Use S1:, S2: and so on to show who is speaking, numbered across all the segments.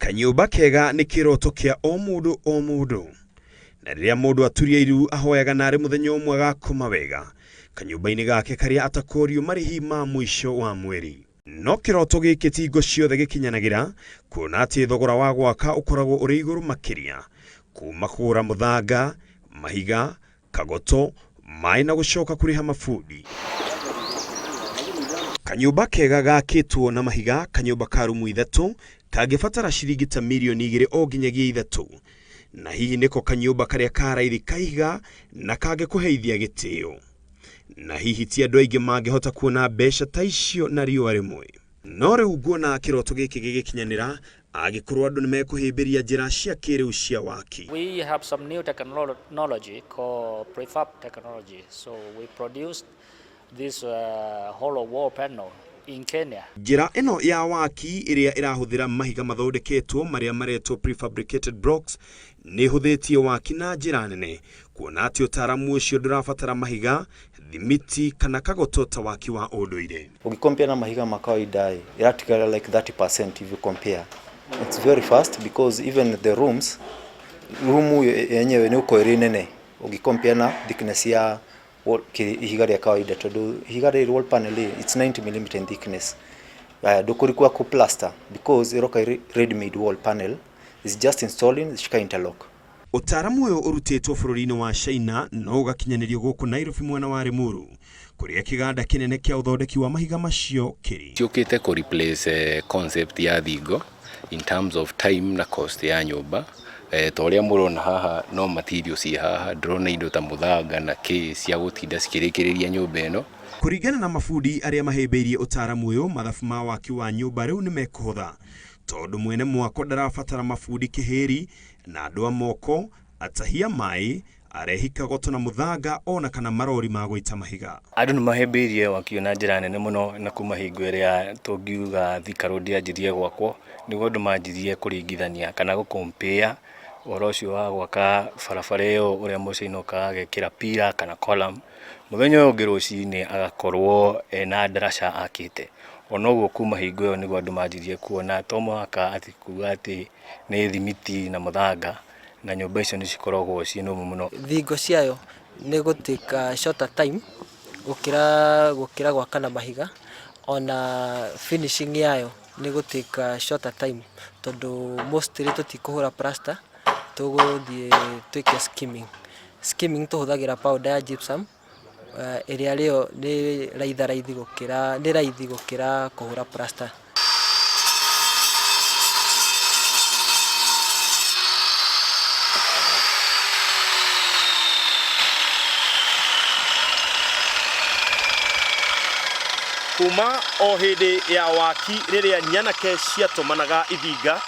S1: Kanyumba kega ni kiroto kia o mundu na riria mundu aturia iru ahoyaga nari muthenya umwe gakoma wega kanyumba-ini gake karia atakorio marihi ma mwisho wa mweri. No kiroto giki tingo ciothe gikinyanagira kuona ati thogora wa gwaka ukoragwo uri iguru makiria kuma kugura muthanga, mahiga, kagoto, mai na gucoka kuriha mafundi. Kanyumba kega gakitwo na mahiga, kanyumba ka rumu 3 kagibatara ciringi ta mirioni 2 o nginyagia 3, na hihi niko kanyumba karia karaithi kaiga na kage kuheithia gitio, na hihi ti andu aingi mangihota kuona mbeca ta icio na riua rimwe. No riu nguona kiroto giki gigikinyanira agikorwo andu nimekuhimbiria njira cia kiriu cia waki.
S2: We have some new technology called prefab technology, so we produced this hollow wall panel in Kenya.
S1: Njira ino ya waki iria irahuthira mahiga mathondeketwo maria maretwo prefabricated blocks ni huthitie waki na njira nene, kuona ati utaramu ucio ndurabatara mahiga, thimiti kana kagoto ta waki wa unduire.
S3: Ukicompare na mahiga ma kawaida, practically like 30% if you compare. It's very fast because even the room yenyewe ni uko iri nene ukicompare na thickness ya ihiga ria kawaida, tondu ihiga ria wall panel it's 90 mm in thickness. Dukurikwa ku plaster because iroka ready made wall panel is just installing shika interlock.
S1: Utaramu uyu urutitwo bururi-ini wa China no ugakinyanirio guku Nairobi mwena wa Limuru kuria kiganda kinene kia uthondeki wa mahiga macio kiri.
S4: Ciukite ku replace concept ya thingo in terms of time na cost ya nyumba. Toria murona haha no material ci haha, drone indo ta muthanga na ki cia gutinda cikirikiriria nyumba ino.
S1: Kuringana na mafundi aria mahimbiirie utaramu uyu, mathabu ma waki wa nyumba riu ni mekuhutha tondu mwene mwako ndarabatara mafundi kihiri na andu a moko, atahia mai, arehi kagoto na muthanga ona kana marori ma guita mahiga.
S5: Andu ni mahimbiirie waki na njira nene muno na kuma hingo iria tungiuga Thika Road yanjirie gwakwo niguo andu manjirie kuringithania kana gukompare oro ucio wa gwaka barabara iyo uria mucinoka agekira pila kana column, muthenya uyu ungi rucini agakorwo ena ndaraca akite. Ona uguo kuma hingo iyo niguo andu manjirie kuona to mwaka ati kuga ati ni thimiti na muthanga na nyumba icio ni cikoragwo ci numu muno.
S6: Thingo ciayo ni gutika shorter time gukira gwaka na mahiga, ona finishing yayo ni gutika shorter time tondu mostly tutikuhura plaster, tuguthie twike skimming tuhuthagira powder ya gypsum area rio ni raithi gukira kuhura plaster.
S1: Kuma o hindi ya waki riria nyanake ciatumanaga ithinga,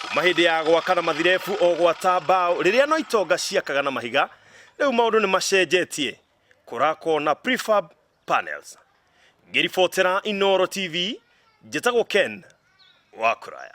S1: kuma hindi ya gwaka na mathirebu o gwata mbao riria no itonga ciakaga na mahiga, riu maundu ni macenjetie kurako na prefab panels. Ngiribotera Inooro TV, njitagwo Ken wa Kuraya.